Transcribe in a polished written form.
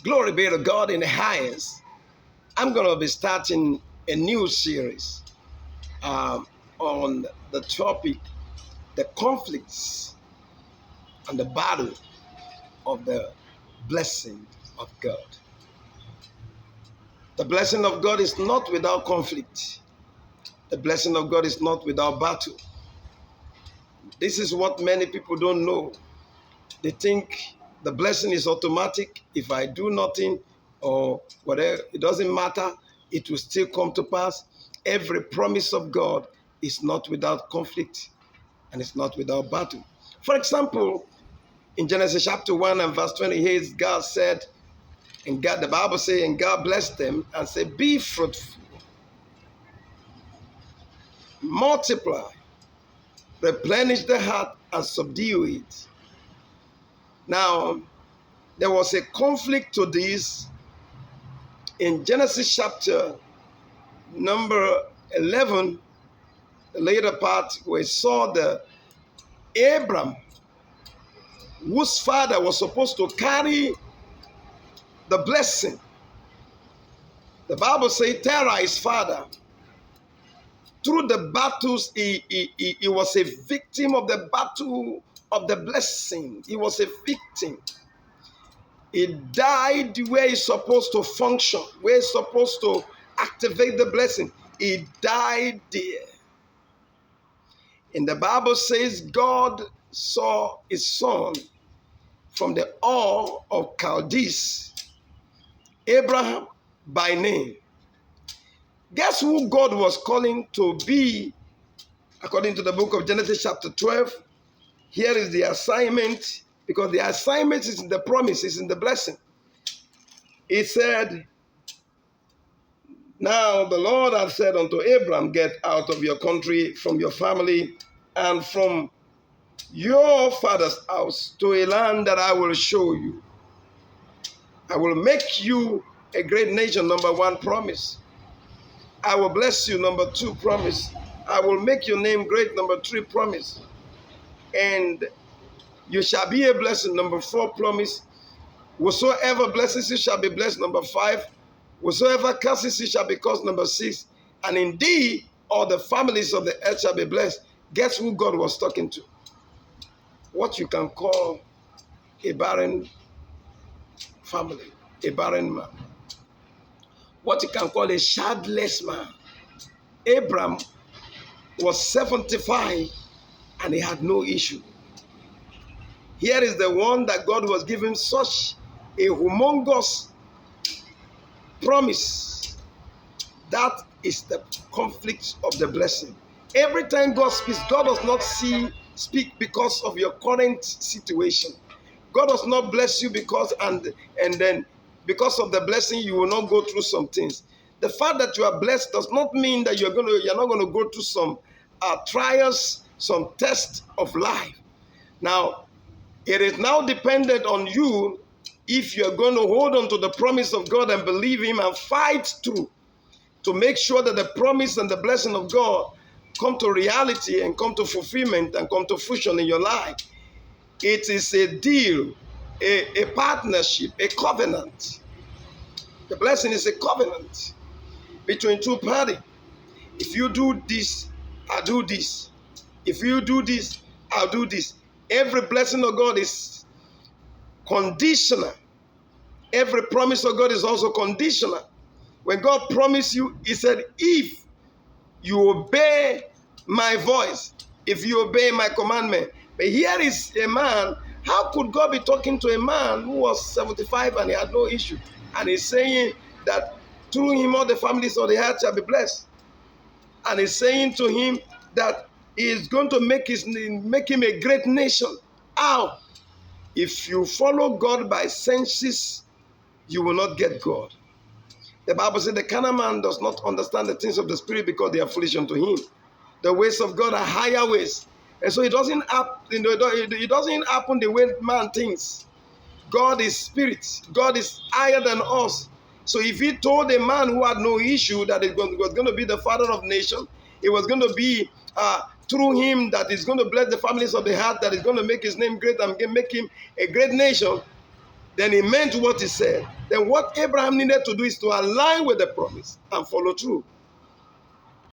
Glory be to God in the highest. I'm going to be starting a new series on the topic, the conflicts and the battle of the blessing of God. The blessing of God is not without conflict. The blessing of God is not without battle. This is what many people don't know. They think the blessing is automatic. If I do nothing or whatever, it doesn't matter. It will still come to pass. Every promise of God is not without conflict and it's not without battle. For example, in Genesis chapter 1 and verse 28, God said, and God, the Bible says, and God blessed them and said, be fruitful, multiply, replenish the heart and subdue it. Now, there was a conflict to this in Genesis chapter number 11, the later part, we saw the Abram, whose father was supposed to carry the blessing. The Bible says Terah, his father, through the battles, he was a victim of the battle of the blessing. He was a victim. He died where he's supposed to function, where he's supposed to activate the blessing. He died there. And the Bible says God saw his son from the Ur of Chaldees, Abraham by name. Guess who God was calling to be, according to the book of Genesis chapter 12? Here is the assignment, because the assignment is in the promise, is in the blessing. He said, now the Lord hath said unto Abram, get out of your country, from your family, and from your father's house to a land that I will show you. I will make you a great nation, number one, promise. I will bless you, number two, promise. I will make your name great, number three, promise. And you shall be a blessing, number four, promise. Whosoever blesses you shall be blessed, number five. Whosoever curses you shall be cursed, number six. And indeed, all the families of the earth shall be blessed. Guess who God was talking to? What you can call a barren family, a barren man. What you can call a childless man. Abram was 75 and he had no issue. Here is the one that God was giving such a humongous promise. That is the conflict of the blessing. Every time God speaks, God does not speak because of your current situation. God does not bless you because and then because of the blessing you will not go through some things. The fact that you are blessed does not mean that you're not going to go through some trials, some tests of life. Now, it is now dependent on you if you're going to hold on to the promise of God and believe Him and fight through to make sure that the promise and the blessing of God come to reality and come to fulfillment and come to fruition in your life. It is a deal, a partnership, a covenant. The blessing is a covenant between two parties. If you do this, I'll do this. If you do this, I'll do this. Every blessing of God is conditional. Every promise of God is also conditional. When God promised you, He said, if you obey my voice, if you obey my commandment. But here is a man. How could God be talking to a man who was 75 and he had no issue? And He's saying that through him all the families of the earth shall be blessed. And He's saying to him that He is going to make him a great nation. How? If you follow God by senses, you will not get God. The Bible says the carnal man does not understand the things of the Spirit because they are foolish unto him. The ways of God are higher ways. And so it doesn't happen the way man thinks. God is spirit. God is higher than us. So if He told a man who had no issue that it was going to be the father of nations, it was going to be through him that is going to bless the families of the earth, that is going to make his name great and make him a great nation, then he meant what he said. Then what Abraham needed to do is to align with the promise and follow through.